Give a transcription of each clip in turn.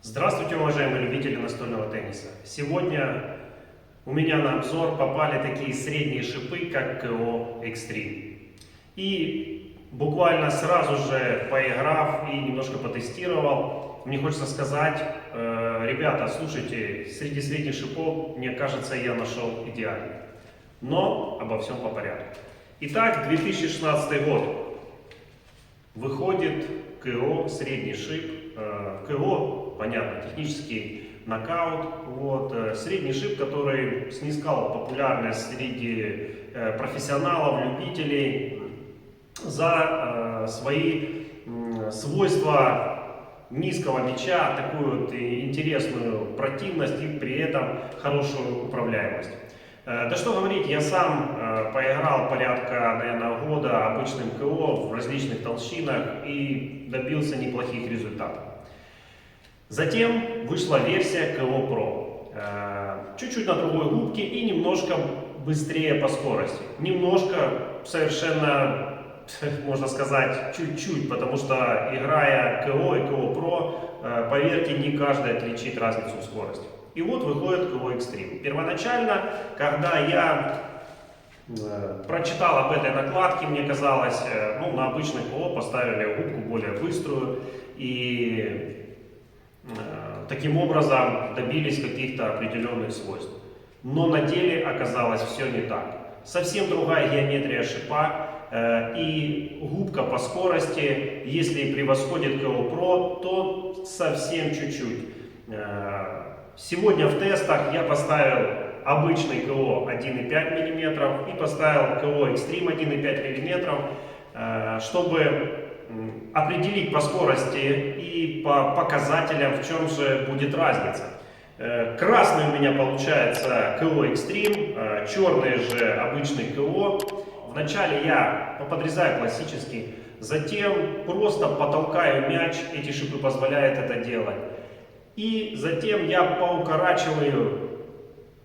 Здравствуйте, уважаемые любители настольного тенниса! Сегодня у меня на обзор попали такие средние шипы, как КО Extreme. И буквально сразу же поиграв и немножко потестировал, мне хочется сказать, ребята, слушайте, среди средних шипов, мне кажется, я нашел идеальный. Но обо всем по порядку. Итак, 2016 год. Выходит КО средний шип. КО, понятно, технический нокаут. Средний шип, который снискал популярность среди профессионалов, любителей за свои свойства низкого мяча, такую интересную противность и при этом хорошую управляемость. Да что говорить, я сам поиграл порядка, наверное, года обычным КО в различных толщинах и добился неплохих результатов. Затем вышла версия КО Pro. Чуть-чуть на другой губке и немножко быстрее по скорости. Немножко, совершенно, можно сказать, чуть-чуть, потому что играя КО и КО Pro, поверьте, не каждый отличит разницу в скорости. И вот выходит КО Extreme. Первоначально, когда я прочитал об этой накладке, мне казалось, на обычный КО поставили губку более быструю и таким образом добились каких-то определенных свойств. Но на деле оказалось все не так. Совсем другая геометрия шипа и губка по скорости, если превосходит КО Pro, то совсем чуть-чуть. Сегодня в тестах я поставил обычный КО 1,5 мм и поставил КО Extreme 1,5 мм, чтобы определить по скорости и по показателям, в чем же будет разница. Красный у меня получается КО Extreme, черный же обычный КО. Вначале я поподрезаю классический, затем просто потолкаю мяч, эти шипы позволяют это делать. И затем я поукорачиваю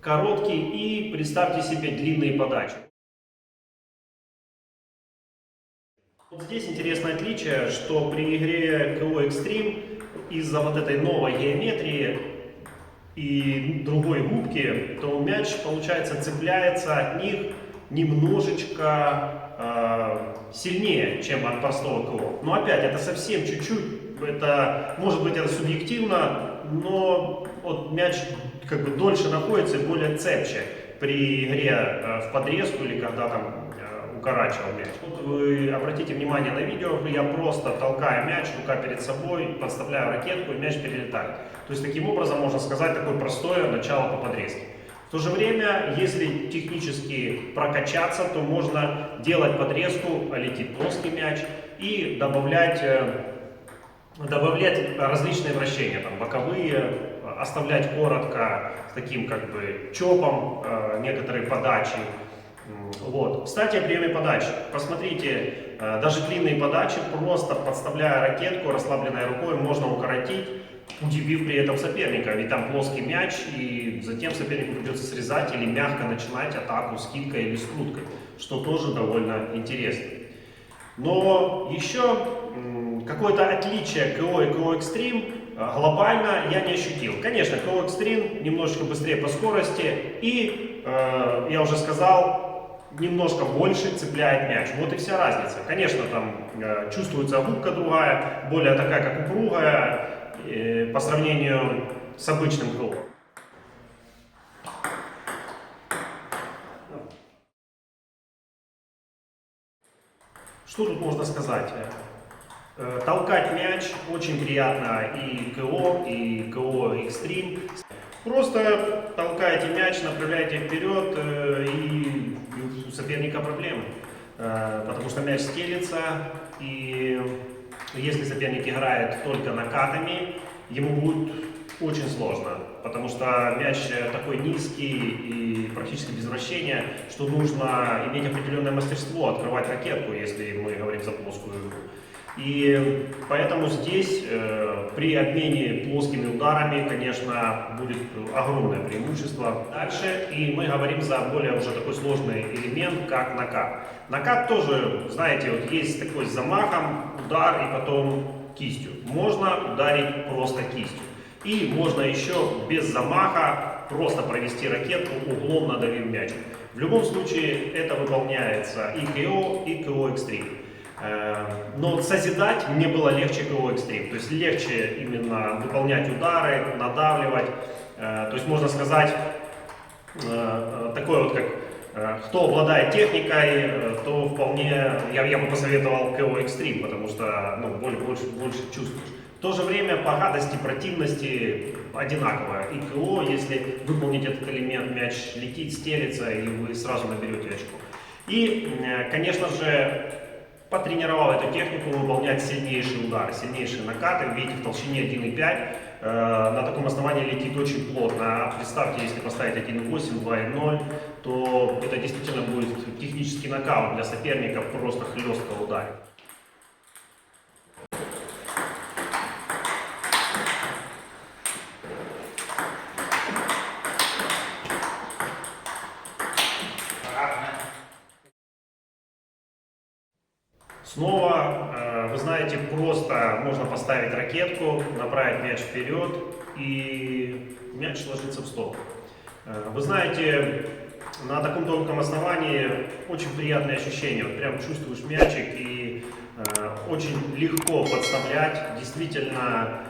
короткий и, представьте себе, длинные подачи. Вот здесь интересное отличие, что при игре КО Extreme из-за вот этой новой геометрии и другой губки, то мяч, получается, цепляется от них немножечко сильнее, чем от простого КО. Но опять, это совсем чуть-чуть, это, может быть, это субъективно, но вот мяч как бы дольше находится и более цепче при игре в подрезку или когда там укорачивал мяч. Вот вы обратите внимание на видео, я просто толкаю мяч, рука перед собой, подставляю ракетку и мяч перелетает. То есть таким образом, можно сказать, такое простое начало по подрезке. В то же время, если технически прокачаться, то можно делать подрезку, летит плоский мяч и добавлять различные вращения, там, боковые, оставлять коротко, с таким как бы чопом некоторые подачи. Кстати, о приеме подачи. Посмотрите, даже длинные подачи, просто подставляя ракетку, расслабленной рукой, можно укоротить, удивив при этом соперника. Ведь там плоский мяч, и затем сопернику придется срезать или мягко начинать атаку скидкой или скруткой, что тоже довольно интересно. Но еще какое-то отличие КО и КО Extreme глобально я не ощутил. Конечно, КО Extreme немножечко быстрее по скорости и, я уже сказал, немножко больше цепляет мяч. Вот и вся разница. Конечно, там чувствуется губка другая, более такая, как упругая, по сравнению с обычным КО. Что тут можно сказать? Толкать мяч очень приятно и КО Extreme. Просто толкаете мяч, направляете вперед, и у соперника проблемы. Потому что мяч стелится, и если соперник играет только накатами, ему будет очень сложно. Потому что мяч такой низкий и практически без вращения, что нужно иметь определенное мастерство, открывать ракетку, если мы говорим за плоскую игру. И поэтому здесь при обмене плоскими ударами, конечно, будет огромное преимущество. Дальше и мы говорим за более уже такой сложный элемент, как накат. Накат тоже, знаете, вот есть такой с замахом, удар и потом кистью. Можно ударить просто кистью. И можно еще без замаха просто провести ракетку, углом надавив мяч. В любом случае это выполняется и КО, и КО Extreme. Но созидать мне было легче КО Extreme. То есть легче именно выполнять удары, надавливать. То есть можно сказать, такое вот как кто обладает техникой, то вполне я бы посоветовал КО Extreme, потому что ну, больше чувствуешь. В то же время по гадости, противности одинаково. И КО, если выполнить этот элемент, мяч летит, стелится, и вы сразу наберете очко. И, конечно же, потренировал эту технику выполнять сильнейшие удары, сильнейшие накаты. Видите, в толщине 1,5 на таком основании летит очень плотно. Представьте, если поставить 1,8, 2,0, то это действительно будет технический нокаут для соперника, просто хлестко ударит. Снова, вы знаете, просто можно поставить ракетку, направить мяч вперед, и мяч ложится в стол. Вы знаете, на таком тонком основании очень приятные ощущения. Вот прям чувствуешь мячик, и очень легко подставлять. Действительно,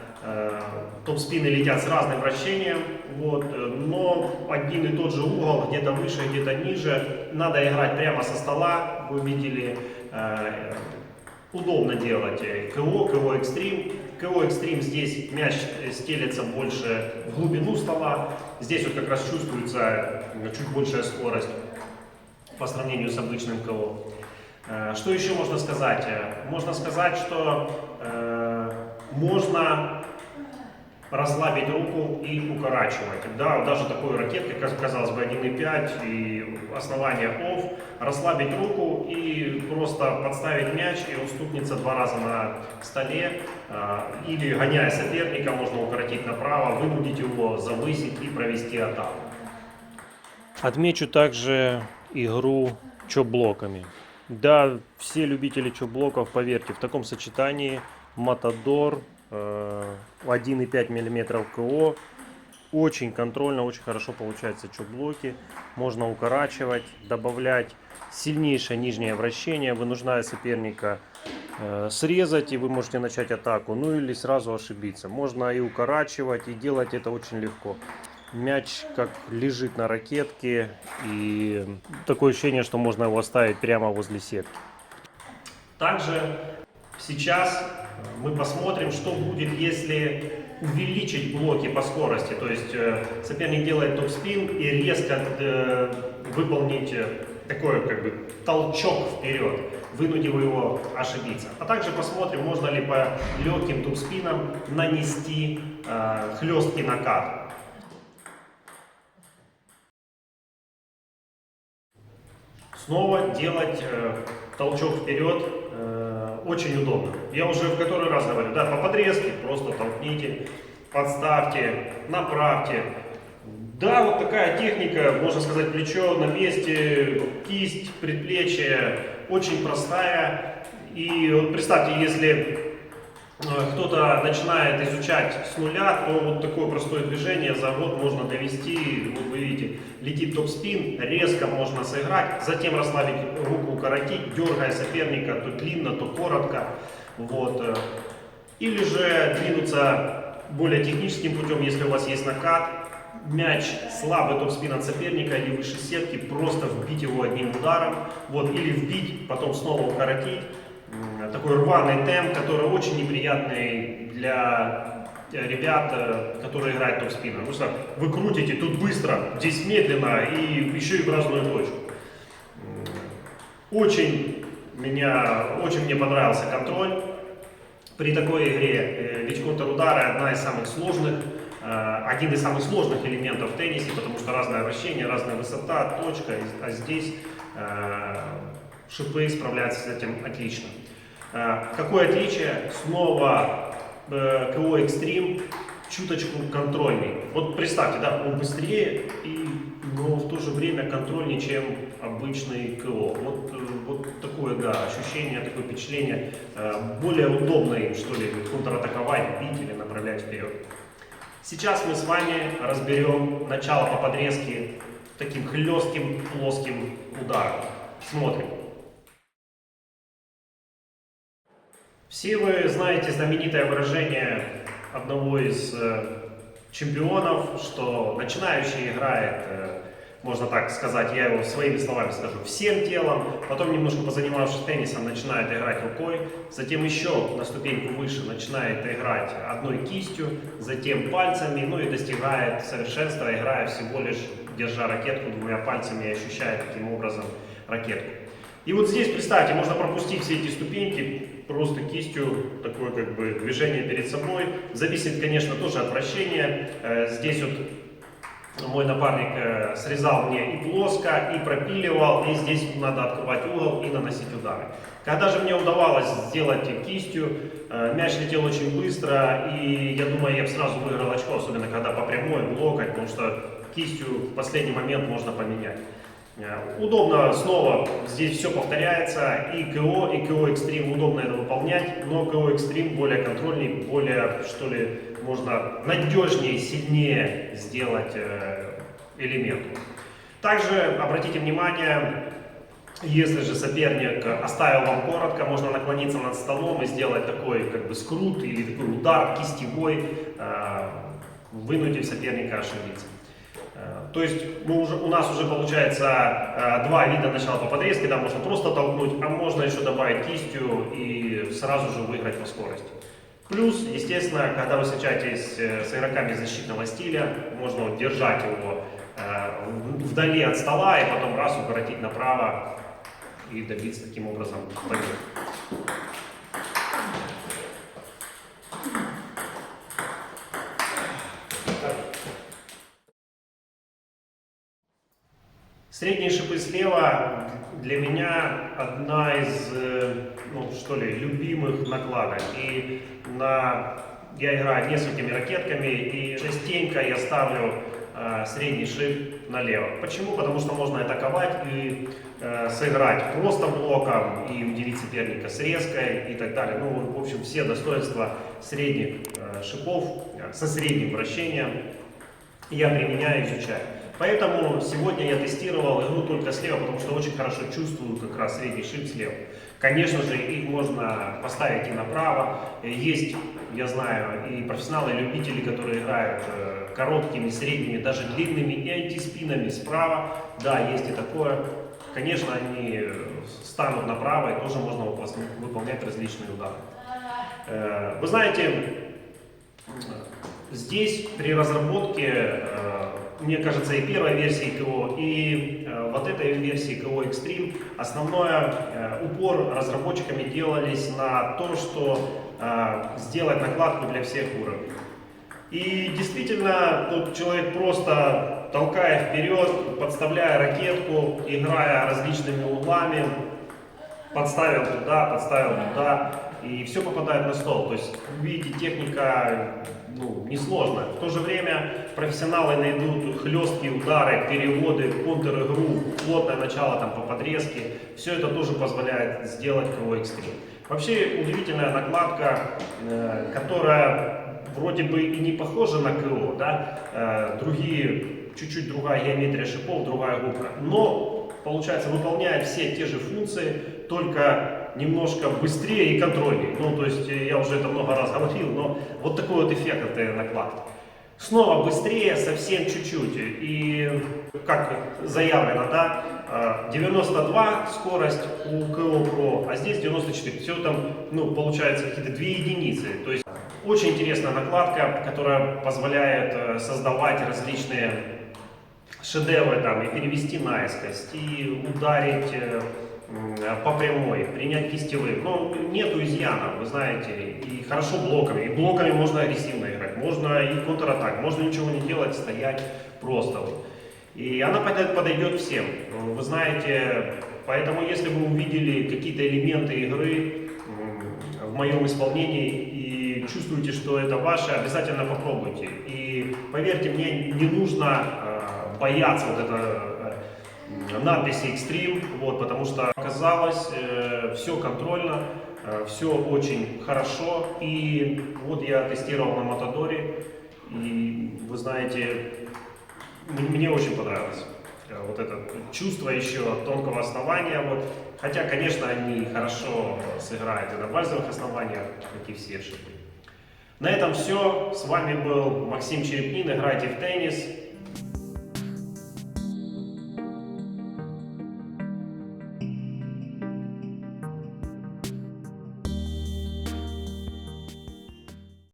топ-спины летят с разным вращением, вот, но один и тот же угол, где-то выше, где-то ниже. Надо играть прямо со стола, вы видели. Удобно делать КО Extreme. КО Extreme здесь мяч стелется больше в глубину стола. Здесь вот как раз чувствуется чуть большая скорость по сравнению с обычным КО. Что еще можно сказать? Можно сказать, что можно расслабить руку и укорачивать. Да, даже такой ракеткой, как казалось бы 1,5 и основание OFF, расслабить руку и просто подставить мяч, и он стукнется 2 раза на столе. Или, гоняя соперника, можно укоротить направо, вынудить его, завысить и провести атаку. Отмечу также игру чоп-блоками. Да, все любители чоп-блоков, поверьте, в таком сочетании Матадор 1,5 мм КО. Очень контрольно, очень хорошо получаются чоп-блоки. Можно укорачивать, добавлять сильнейшее нижнее вращение, вынуждая соперника срезать, и вы можете начать атаку, ну или сразу ошибиться. Можно и укорачивать, и делать это очень легко. Мяч как лежит на ракетке, и такое ощущение, что можно его оставить прямо возле сетки. Также сейчас мы посмотрим, что будет, если увеличить блоки по скорости. То есть соперник делает топ-спин и резко выполнить такой как бы толчок вперед, вынудив его ошибиться. А также посмотрим, можно ли по легким топ-спинам нанести хлесткий накат. Снова делать толчок вперед очень удобно. Я уже в который раз говорю, да, по подрезке просто толкните, подставьте, направьте. Да, вот такая техника, можно сказать, плечо на месте, кисть, предплечье, очень простая. И вот представьте, если кто-то начинает изучать с нуля, то вот такое простое движение за год можно довести. Вот вы видите, летит топ-спин, резко можно сыграть, затем расслабить руку, укоротить, дергая соперника то длинно, то коротко. Вот. Или же двинуться более техническим путем, если у вас есть накат, мяч слабый топ-спин от соперника или выше сетки, просто вбить его одним ударом, вот, или вбить, потом снова укоротить. Такой рваный темп, который очень неприятный для ребят, которые играют топ-спином. Потому что вы крутите тут быстро, здесь медленно и еще и в разную точку. Очень мне понравился контроль при такой игре. Ведь контрудары один из самых сложных элементов в теннисе, потому что разное вращение, разная высота, точка, а здесь шипы справляются с этим отлично. Какое отличие? Снова КО Extreme чуточку контрольней. Вот представьте, да, он быстрее, но в то же время контрольнее, чем обычный КО. Вот такое, да, ощущение, такое впечатление. Более удобно им, что ли, контратаковать, бить или направлять вперед. Сейчас мы с вами разберем начало по подрезке таким хлестким плоским ударом. Смотрим. Все вы знаете знаменитое выражение одного из чемпионов, что начинающий играет, можно так сказать, я его своими словами скажу, всем телом, потом немножко позанимавшись теннисом, начинает играть рукой, затем еще на ступеньку выше начинает играть одной кистью, затем пальцами, ну и достигает совершенства, играя всего лишь держа ракетку двумя пальцами и ощущая таким образом ракетку. И вот здесь, представьте, можно пропустить все эти ступеньки, просто кистью, такое как бы движение перед собой. Зависит, конечно, тоже от вращения. Здесь вот мой напарник срезал мне и плоско, и пропиливал, и здесь надо открывать угол и наносить удары. Когда же мне удавалось сделать кистью, мяч летел очень быстро, и я думаю, я бы сразу выиграл очко, особенно когда по прямой, в локоть, потому что кистью в последний момент можно поменять. Удобно снова, здесь все повторяется, и КО Extreme удобно это выполнять, но КО Extreme более контрольней, более, что ли, можно надежнее, сильнее сделать элемент. Также обратите внимание, если же соперник оставил вам коротко, можно наклониться над столом и сделать такой как бы скрут или такой удар кистевой, вынудив соперника ошибиться. То есть у нас уже получается два вида начала по подрезке, да, можно просто толкнуть, а можно еще добавить кистью и сразу же выиграть по скорости. Плюс, естественно, когда вы встречаетесь с игроками защитного стиля, можно вот держать его вдали от стола и потом раз укоротить направо и добиться таким образом победы. Средние шипы слева для меня одна из, ну, что ли, любимых накладок. И я играю несколькими ракетками, и частенько я ставлю средний шип налево. Почему? Потому что можно атаковать и сыграть просто блоком и удивить соперника срезкой и так далее. Ну, в общем, все достоинства средних шипов со средним вращением я применяю и изучаю. Поэтому сегодня я тестировал игру только слева, потому что очень хорошо чувствую как раз средний шип слева. Конечно же, их можно поставить и направо. Есть, я знаю, и профессионалы, и любители, которые играют короткими, средними, даже длинными и антиспинами справа. Да, есть и такое. Конечно, они станут направо, и тоже можно выполнять различные удары. Вы знаете, здесь при разработке, мне кажется, и первой версии КО, и вот этой версии КО Extreme, основной упор разработчиками делались на то, что сделать накладку для всех уровней. И действительно, тут человек просто толкая вперед, подставляя ракетку, играя различными углами, подставил туда, и все попадает на стол. То есть, видите, техника несложная. В то же время профессионалы найдут хлесткие удары, переводы, контр-игру, плотное начало там, по подрезке. Все это тоже позволяет сделать КО Extreme. Вообще удивительная накладка, которая вроде бы и не похожа на КО, да? Чуть-чуть другая геометрия шипов, другая губка. Но, получается, выполняет все те же функции, только немножко быстрее и контрольнее. Ну, то есть, я уже это много раз говорил, но вот такой вот эффект этой накладки. Снова быстрее, совсем чуть-чуть. И, как заявлено, да, 92 скорость у КО Pro, а здесь 94. Все там, получается, какие-то 2 единицы. То есть, очень интересная накладка, которая позволяет создавать различные шедевры, там, и перевести наискось, и ударить по прямой, принять кистевым. Но нету изъяна, вы знаете, и хорошо блоками. И блоками можно агрессивно играть, можно и контратак, можно ничего не делать, стоять просто. И она подойдет всем, вы знаете, поэтому если вы увидели какие-то элементы игры в моем исполнении и чувствуете, что это ваше, обязательно попробуйте. И поверьте мне, не нужно бояться вот это надписи Extreme, потому что оказалось все контрольно, все очень хорошо. И вот я тестировал на Матадоре, И вы знаете, мне очень понравилось вот это чувство еще тонкого основания. Вот. Хотя, конечно, они хорошо сыграют и на базовых основаниях, как и все шипы. На этом все. С вами был Максим Черепнин. Играйте в теннис.